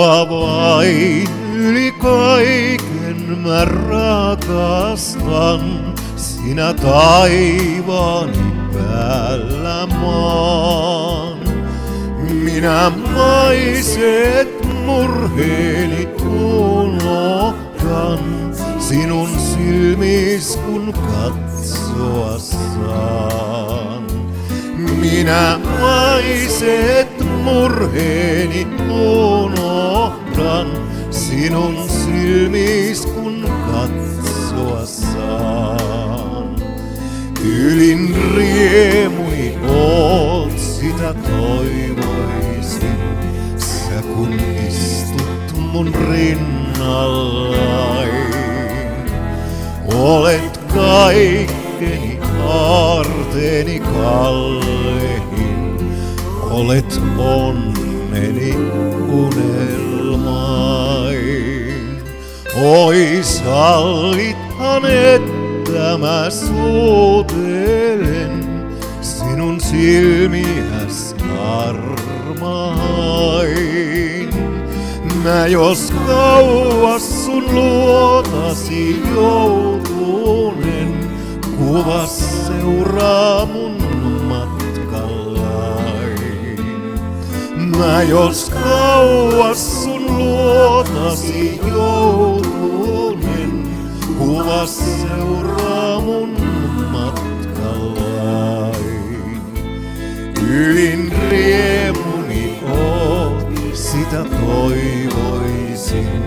Sua vain yli kaiken mä rakastan, sinä taivaani päällä maan. Minä maiset murheeni unohdan, sinun silmis kun katsoa saan. Minä maiset murheeni unohdan, sinun silmis kun katsoa saan. Ylin riemuni oot, sitä toivoisin, sä kun istut mun rinnallain. Olet kaikkeni aarteeni kallehin, olet onneni unelmain. Oi sallithan, että mä suutelen sinun silmiäs armain. Mä jos kauas sun luotasi joutunen, kuvas seuraa mun matkallain. Mä jos kauas sun luotasi joutunen, kuvas seuraa mun matkallain. Ylin riemuni oot, sitä toivoisin,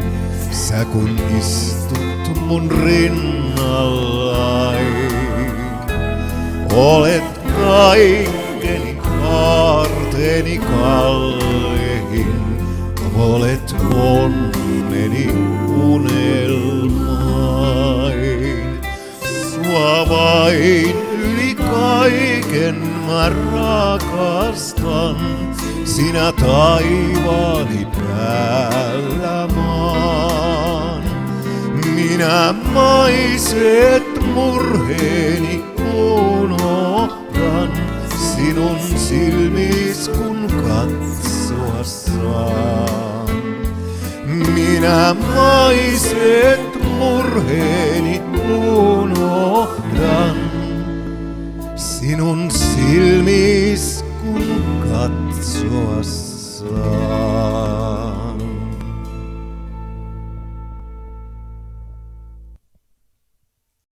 sä kun istut mun rinnallain. Olet kaikkeni aarteeni kallehin, olet onneni unelmain. Sua vain yli kaiken mä rakastan, sinä taivaani päällä maan. Minä maiset murheeni unohdan, sinun silmis kun katsoa saan. Minä maiset murheeni unohdan, sinun silmis kun katsoa saan.